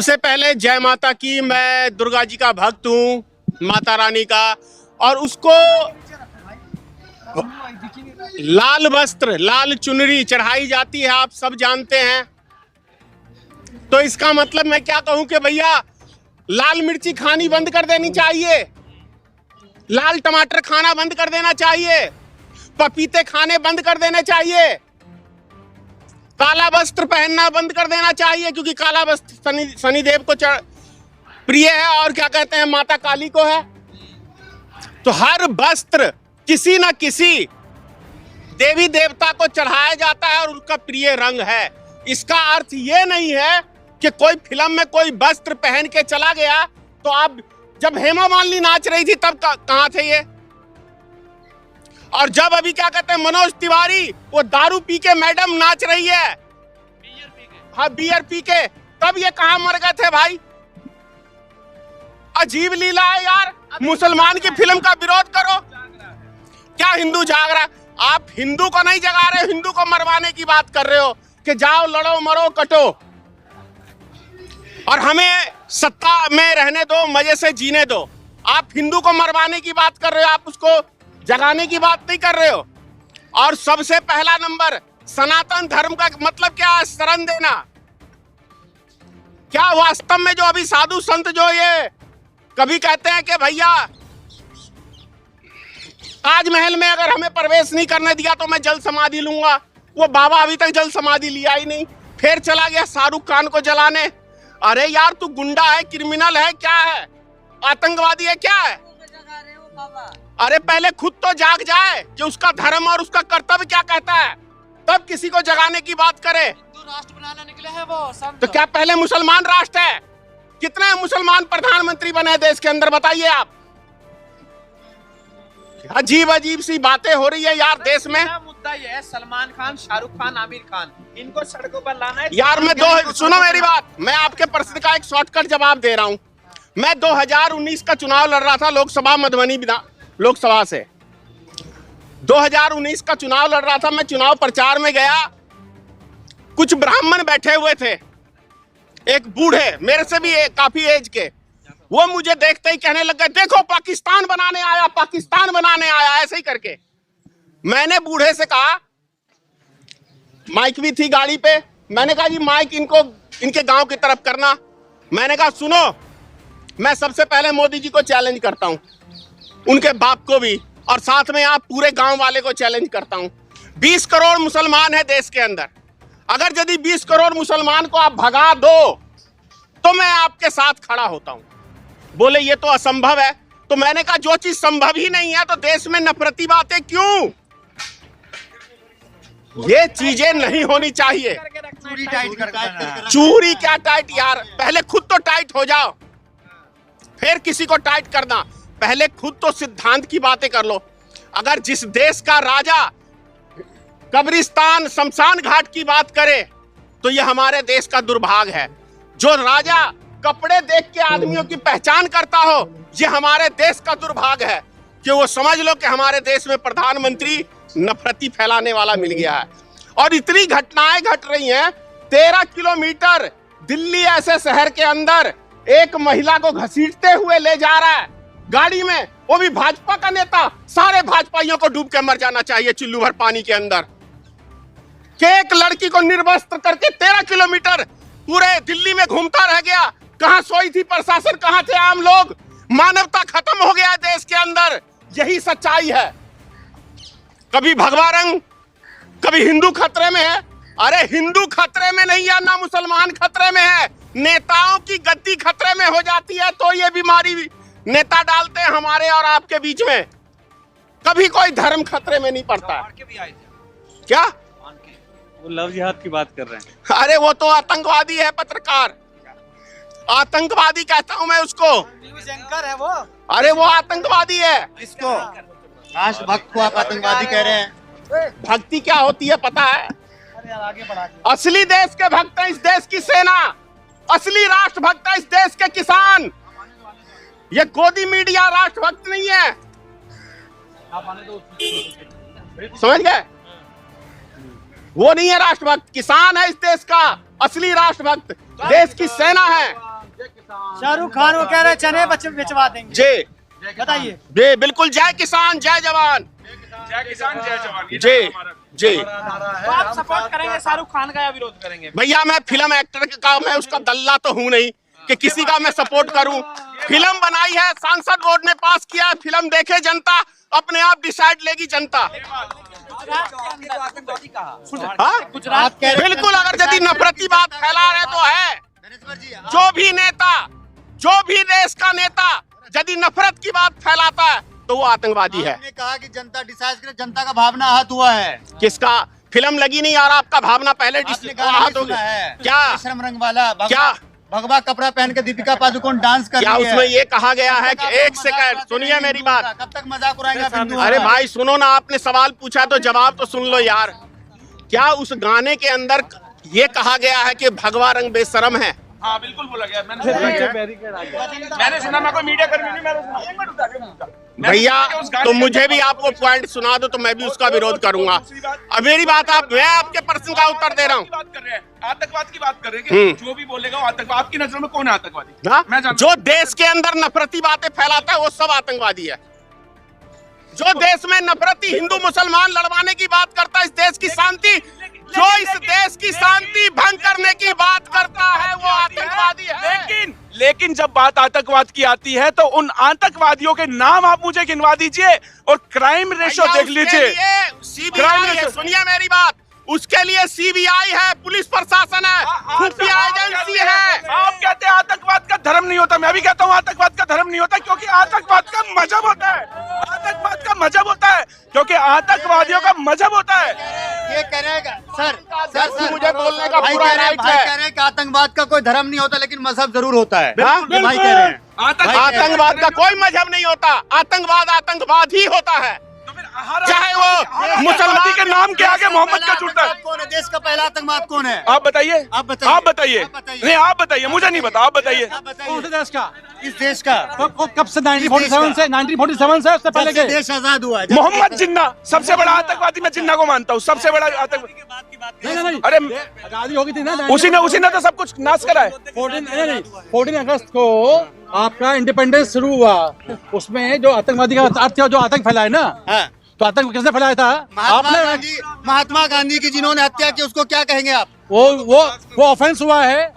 सबसे पहले जय माता की। मैं दुर्गा जी का भक्त हूँ, माता रानी का, और उसको लाल वस्त्र, लाल चुनरी चढ़ाई जाती है, आप सब जानते हैं। तो इसका मतलब मैं क्या कहूं कि भैया लाल मिर्ची खानी बंद कर देनी चाहिए, लाल टमाटर खाना बंद कर देना चाहिए, पपीते खाने बंद कर देने चाहिए, काला वस्त्र पहनना बंद कर देना चाहिए, क्योंकि काला वस्त्र शनिदेव को प्रिय है और क्या कहते हैं माता काली को है। तो हर वस्त्र किसी न किसी देवी देवता को चढ़ाया जाता है और उनका प्रिय रंग है। इसका अर्थ ये नहीं है कि कोई फिल्म में कोई वस्त्र पहन के चला गया तो आप, जब हेमा मालिनी नाच रही थी तब कहां थे ये? और जब अभी क्या कहते हैं मनोज तिवारी वो दारू पी के मैडम नाच रही है, हाँ बियर पी के, तब ये कहां मर गए थे भाई? अजीब लीला है यार। मुसलमान की फिल्म का विरोध करो, क्या हिंदू जाग रहा? आप हिंदू को नहीं जगा रहे, हिंदू को मरवाने की बात कर रहे हो कि जाओ लड़ो मरो कटो, और हमें सत्ता में रहने दो, मजे से जीने दो। आप हिंदू को मरवाने की बात कर रहे हो, आप उसको जगाने की बात नहीं कर रहे हो। और सबसे पहला नंबर, सनातन धर्म का मतलब क्या है? शरण देना। क्या वास्तव में जो अभी साधु संत जो ये कभी कहते हैं कि भैया ताजमहल में अगर हमें प्रवेश नहीं करने दिया तो मैं जल समाधि लूंगा, वो बाबा अभी तक जल समाधि लिया ही नहीं, फिर चला गया शाहरुख खान को जलाने। अरे यार तू गुंडा है, क्रिमिनल है, क्या है, आतंकवादी है, क्या है? अरे पहले खुद तो जाग जाए कि उसका धर्म और उसका कर्तव्य क्या कहता है, तब किसी को जगाने की बात करे। हिंदू राष्ट्र बनाने निकले हैं वो संत। तो क्या पहले मुसलमान राष्ट्र है? कितने मुसलमान प्रधानमंत्री बने देश के अंदर, बताइए आप। अजीब अजीब सी बातें हो रही है यार देश में। मुद्दा ये है, सलमान खान, शाहरुख खान, आमिर खान, इनको सड़कों पर लाना है यार। सुनो मेरी बात, मैं आपके प्रश्न का एक शॉर्टकट जवाब दे रहा हूं। मैं 2019 का चुनाव लड़ रहा था लोकसभा मधुबनी लोकसभा से। 2019 का चुनाव लड़ रहा था, मैं चुनाव प्रचार में गया, कुछ ब्राह्मण बैठे हुए थे, एक बूढ़े मेरे से भी काफी एज के, वो मुझे देखते ही कहने लग गए देखो पाकिस्तान बनाने आया, पाकिस्तान बनाने आया, ऐसे ही करके। मैंने बूढ़े से कहा, माइक भी थी गाड़ी पे, मैंने कहा जी माइक इनको इनके गांव की तरफ करना। मैंने कहा सुनो, मैं सबसे पहले मोदी जी को चैलेंज करता हूं, उनके बाप को भी, और साथ में आप पूरे गांव वाले को चैलेंज करता हूं। 20 करोड़ मुसलमान है देश के अंदर, अगर यदि 20 करोड़ मुसलमान को आप भगा दो तो मैं आपके साथ खड़ा होता हूं। बोले ये तो असंभव है। तो मैंने कहा जो चीज संभव ही नहीं है तो देश में नफरती बातें क्यों? ये चीजें नहीं होनी चाहिए। चूड़ी टाइट करके चूड़ी क्या टाइट यार, पहले खुद तो टाइट हो जाओ, फिर किसी को टाइट करना। पहले खुद तो सिद्धांत की बातें कर लो। अगर जिस देश का राजा कब्रिस्तान शमशान घाट की बात करे तो यह हमारे देश का दुर्भाग्य है। जो राजा कपड़े देख के आदमियों की पहचान करता हो, ये हमारे देश का दुर्भाग्य है कि वो समझ लो कि हमारे देश में प्रधानमंत्री नफरती फैलाने वाला मिल गया है। और इतनी घटनाएं घट रही हैं, 13 किलोमीटर दिल्ली ऐसे शहर के अंदर एक महिला को घसीटते हुए ले जा रहा है गाड़ी में, वो भी भाजपा का नेता। सारे भाजपाइयों को डूब के मर जाना चाहिए चिल्लू भर पानी के अंदर। कि एक लड़की को निर्वस्त्र करके 13 किलोमीटर पूरे दिल्ली में घूमता रह गया। कहां सोई थी प्रशासन, कहां थे आम लोग? मानवता खत्म हो गया देश के अंदर, यही सच्चाई है। कभी भगवा रंग, कभी हिंदू खतरे में है। अरे हिंदू खतरे में नहीं है ना, मुसलमान खतरे में है। नेताओं की गद्दी खतरे में हो जाती है तो ये बीमारी नेता डालते हैं हमारे और आपके बीच में। कभी कोई धर्म खतरे में नहीं पड़ता है। क्या वो लव जिहाद की बात कर रहे हैं? अरे वो तो आतंकवादी है, पत्रकार, आतंकवादी कहता हूं मैं उसको। न्यूज़ एंकर है वो। अरे वो आतंकवादी है। इसको राष्ट्रभक्त को आप आतंकवादी कह रहे हैं? भक्ति क्या होती है पता है? आगे बढ़ा। असली देश के भक्त है इस देश की सेना, असली राष्ट्रभक्त है इस देश के किसान। ये गोदी मीडिया राष्ट्रभक्त नहीं है, समझ गए? वो नहीं है राष्ट्रभक्त, किसान है इस देश का असली राष्ट्रभक्त, देश की सेना है। शाहरुख खान वो कह रहे चने बच्चे बिचवा देंगे। जी बताइए। जी बिल्कुल, जय किसान जय जवान। जय किसान जय जवान। जी जी तो आप सपोर्ट करेंगे शाहरुख खान का या विरोध करेंगे? भैया मैं फिल्म एक्टर का, मैं उसका दल्ला तो हूँ नहीं कि किसी का मैं सपोर्ट करूं। फिल्म बनाई है, सांसद बोर्ड ने पास किया है, फिल्म देखे जनता, अपने आप डिसाइड लेगी जनता। हाँ? बिल्कुल, अगर यदि नफरती बात फैला रहे तो है। जो भी देश का नेता यदि नफरत की बात फैलाता है तो वो आतंकवादी है। आपने कहा कि जनता डिसाइड करे, जनता का भावना आहत हुआ है। किसका? फिल्म लगी नहीं यार, आपका भावना पहले आहत हो गया है। क्या? श्रम रंग वाला क्या भगवा कपड़ा पहन के दीपिका पादुकोण डांस कर क्या रही है। उसमें ये कहा गया है कि एक सेकंड सुनिए मेरी बात। कब तक मजाक उड़ाएंगे आप हिंदुओं अरे का? भाई सुनो ना, आपने सवाल पूछा तो जवाब तो सुन लो यार। क्या उस गाने के अंदर ये कहा गया है कि भगवा रंग बेशरम है? हाँ बिल्कुल बोला गया। मैंने सुना, मैं कोई मीडिया कर्मी नहीं, मैंने सुना। एक मिनट रुका, एक मिनट। भैया तो मुझे भी आपको पॉइंट सुना दो तो मैं भी उसका विरोध करूंगा। अब मेरी बात मैं आपके प्रश्न का उत्तर दे रहा हूँ। आतंकवाद की बात कर रहे हैं। जो भी बोलेगा वो आतंकवाद। आपकी नजर में कौन है आतंकवादी? मैं जानता जो देश के अंदर नफरती बातें फैलाता है वो सब आतंकवादी है। जो देश में नफरती हिंदू मुसलमान लड़वाने की बात करता है, इस देश की शांति, जो इस देश की शांति भंग करने की बात करता है वो आतंकवादी है। लेकिन जब बात आतंकवाद की आती है तो उन आतंकवादियों के नाम आप मुझे गिनवा दीजिए और क्राइम रेशो देख लीजिए। सीबीआई है, सुनिए मेरी बात, उसके लिए सीबीआई है, पुलिस प्रशासन है, खुफिया एजेंसी है। आप कहते हैं आतंकवाद का धर्म नहीं होता, मैं भी कहता हूँ आतंकवाद का धर्म नहीं होता, क्योंकि आतंकवाद का मजहब होता है। आतंकवाद का मजहब होता है क्योंकि आतंकवादियों का मजहब होता है। ये कह रहे हैं सर मुझे बोलने का भाई पूरा कह रहे हैं, राइट भाई है। कह रहे हैं कि आतंकवाद का कोई धर्म नहीं होता लेकिन मजहब जरूर होता है। हाँ? ये भाई कह रहे हैं। आतंकवाद का कोई मजहब नहीं होता, आतंकवाद ही होता है। चाहे वो मुसलमान के नाम के आगे मोहम्मद का जुड़ता है। कौन है देश का पहला आतंकवाद कौन है? आप बताइए, आप बताइए। आप बताइए। नहीं आप बताइए, मुझे नहीं पता, आप बताइए। कौन से देश का? इस देश का कब से? 1947 से 1947 से, उससे पहले के देश आजाद हुआ है। मोहम्मद जिन्ना सबसे बड़ा आतंकवादी, मैं जिन्ना को मानता हूँ सबसे बड़ा आतंकवादी। नहीं अरे आजादी होगी थी ना। उसी ने तो सब कुछ नाश करा है। 14 अगस्त को आपका इंडिपेंडेंस शुरू हुआ, उसमें जो आतंकवादी का अर्थ था, जो आतंक फैलाया ना, हाँ। तो आतंक किसने फैलाया था? महात्मा गांधी की जिन्होंने हत्या की उसको क्या कहेंगे आप? वो ऑफेंस हुआ है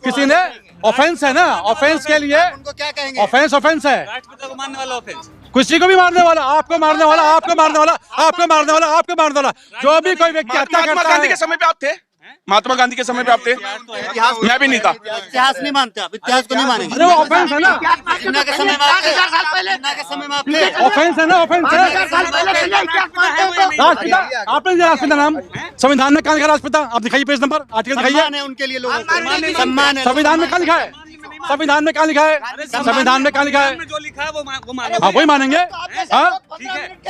किसी ने, ऑफेंस है ना, ऑफेंस के लिए उनको क्या कहेंगे? ऑफेंस है। राष्ट्रपिता को मारने वाला ऑफेंस, किसी को भी मारने वाला, आपको मारने वाला, आपको मारने वाला, आपको मारने वाला, आपको मारने वाला, जो भी कोई व्यक्ति हत्या महात्मा करता गांधी है। के समय पे आप थे? महात्मा गांधी के समय पे आप थे? मैं भी नहीं था। इतिहास नहीं मानते आप, इतिहास को नहीं मानेंगे। अरे वो ऑफेंस है ना, जिन्ना के समय में आप थे, जिन्ना के समय में आप थे। ऑफेंस है ना, ऑफेंस है। राष्ट्रपिता, आपने दिया राष्ट्रपिता नाम, संविधान में कहाँ लिखा राष्ट्रपिता? आप दिखाइए पेज नंबर, आर्टिकल दिखाइए। सम्मान है उनके लिए, लोगों को सम्मान है। संविधान में कहाँ लिखा है? संविधान में कहाँ लिखा है? संविधान में कहाँ लिखा है? जो लिखा है वो हाँ वही मानेंगे। हाँ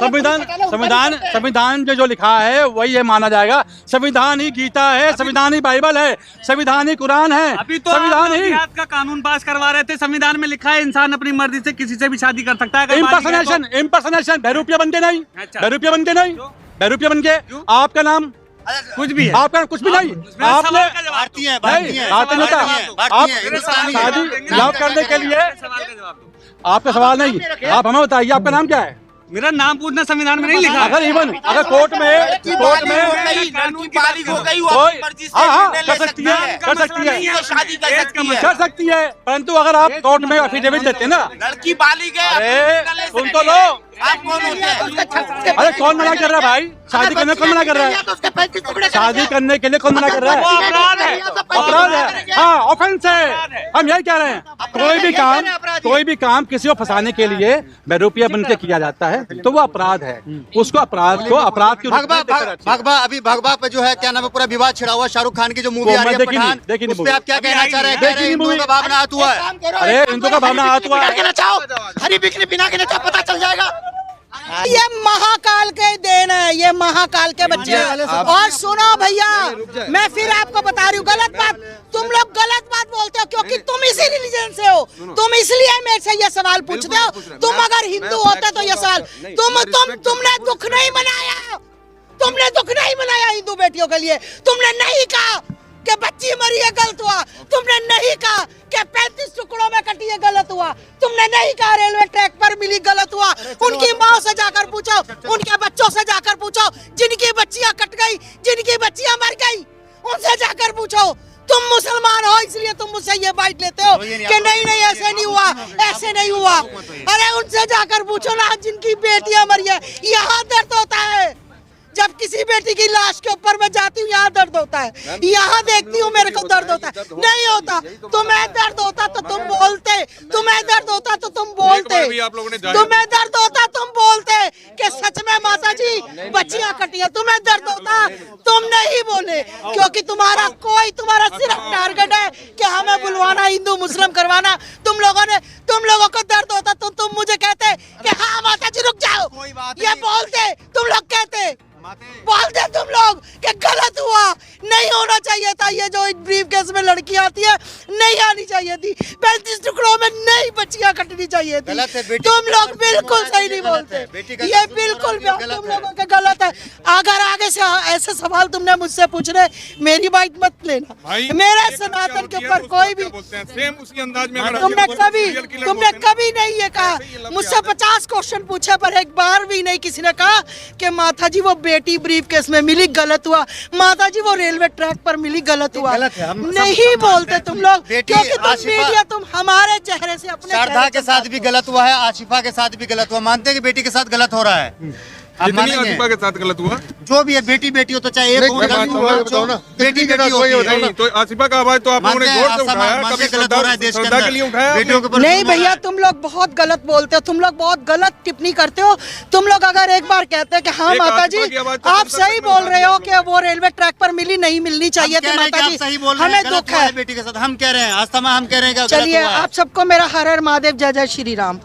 संविधान जो लिखा है वही है माना जाएगा। संविधान ही गीता है, संविधान ही बाइबल है, संविधान ही कुरान है। अभी तो संविधान ही जिहाद का कानून पास करवा रहे थे, संविधान में लिखा है इंसान अपनी मर्जी से किसी से भी शादी कर सकता है। अगर इम्पर्सनेशन बहरूपिया बन के नहीं, अच्छा। बहरूपिया बन के नहीं, बहरूपिया बन के। आपका नाम कुछ भी है, आपका कुछ भी नहीं, आपने भारतीय है, नहीं, भारतीय नहीं था। आप भारतीय है, हिंदुस्तानी है। शादी लव करने के लिए सवाल का जवाब दो। आपका सवाल नहीं, आप हमें बताइए आपका नाम क्या है? मेरा नाम पूछना संविधान में नहीं लिखा है। अगर इवन अगर कोर्ट में लड़की बालिग हो गई, वो अपनी मर्जी से निर्णय ले कर सकती है, शादी कर सकती है, परंतु अगर आप कोर्ट में एफिडेविट देते हैं ना, लड़की बालिग है। अरे सुन तो लो, आप कौन होते हैं? अरे कौन मना कर रहा है भाई? शादी करने कौन मना कर रहा है? शादी करने के लिए कौन मना कर रहा है? अपराध है, हाँ ऑफेंस है। हम यही कह रहे हैं, कोई भी काम किसी को फंसाने के लिए बहरूपिया बन के किया जाता है तो वो अपराध है। उसको अपराध के भगवा अभी भगवा पे जो है क्या नाम है, पूरा विवाद छिड़ा हुआ। शाहरुख खान की जो मूवी आ रही है पठान, उस पे आप क्या कहना चाह रहे हैं? कह रहे हैं हिंदुओं का भावना आहत हुआ है। अरे हिंदू का भावना आहत हुआ है। हरी बिक्री बिना के नचा, पता चल जाएगा। ये महाकाल के देन है, ये महाकाल के बच्चे हैं। और सुनो भैया, मैं फिर आपको बता रही हूँ, गलत बात, तुम लोग गलत बात बोलते हो क्योंकि तुम इसी रिलीजन से हो। तुम इसलिए मेरे से ये सवाल पूछते हो। तुम अगर हिंदू होते तो ये सवाल तुमने दुख नहीं मनाया, तुमने दुख नहीं मनाया हिंदू बेटियों के लिए। तुमने नहीं कहा कि बच्ची मरी है गलत हुआ, तुमने नहीं कहा कि उनके 35 टुकड़ों में कटी है, गलत हुआ। तुमने नहीं कहा रेलवे ट्रैक पर मिली, गलत हुआ। उनकी माँ से जाकर पूछो, उनके बच्चों से जाकर पूछो, जिनकी बच्चियां कट गई, जिनकी बच्चियां मर गई, उनसे जाकर पूछो। तुम मुसलमान हो इसलिए तुम मुझसे ये बाइट लेते हो कि नहीं नहीं ऐसे नहीं हुआ, ऐसे नहीं हुआ। अरे उनसे जाकर पूछो ना जिनकी बेटियां मरी है। यहाँ दर्द होता है जब किसी बेटी की लाश के ऊपर मैं जाती हूँ, यहाँ दर्द होता है। यहाँ देखती हूँ मेरे को दर्द होता है। नहीं होता। तुम्हें दर्द होता तो तुम बोलते, तुम्हें दर्द होता तो तुम बोलते, तुम्हें दर्द होता तुम बोलते कि सच में माता जी बच्चियां कटी है। तुम्हें दर्द होता तुम नहीं बोले, क्योंकि तुम्हारा सिर्फ टारगेट है कि हमें बुलवाना, हिंदू मुस्लिम करवाना। तुम लोगों को दर्द होता तो तुम मुझे कहते कि हाँ माता जी रुक जाओ, ये बोलते तुम लोग, कहते बोलते तुम लोग कि गलत हुआ, नहीं होना चाहिए था। ये जो ब्रीफ केस में लड़की आती है नहीं आनी चाहिए थी, 35 टुकड़ों में नहीं बच्चियां कटनी चाहिए थी। तुम लोग बिल्कुल सही नहीं बोलते, ये बिल्कुल तुम लोगों का गलत है। अगर आगे से ऐसे सवाल तुमने मुझसे पूछने, मेरी बाइट मत लेना। मेरे सनातन के ऊपर कोई भी तुमने कभी नहीं ये कहा। मुझसे 50 क्वेश्चन पूछे पर एक बार भी नहीं किसी ने कहा कि माता जी वो बेटी ब्रीफ केस में मिली, गलत हुआ। माता जी वो रेलवे ट्रैक पर मिली, गलत हुआ। नहीं बोलते तुम लोग, क्योंकि तुम मीडिया, तुम हमारे चेहरे से अपने शारदा के साथ भी गलत हुआ है, आशिफा के साथ भी गलत हुआ। मानते हैं कि बेटी के साथ गलत हो रहा है? कितनी आसिफा के साथ गलत हुआ? जो भी है, बेटी बेटी हो तो चाहे एक हो, बेटी बेटी हो। तो आसिफा का आवाज तो आप लोगों ने जोर से उठाया, कभी श्रद्धा के लिए उठाया? नहीं भैया, तुम लोग बहुत गलत बोलते हो, तुम लोग बहुत गलत टिप्पणी करते हो। तुम लोग अगर एक बार कहते हैं कि हाँ माता जी आप सही बोल रहे हो कि वो रेलवे ट्रैक पर मिली, नहीं मिलनी चाहिए थी माता जी, हमें दुख है बेटी के साथ। हम कह रहे हैं आस्थमा, हम कह रहे हैं। चलिए आप सबको मेरा हर हर महादेव, जय जय श्री राम।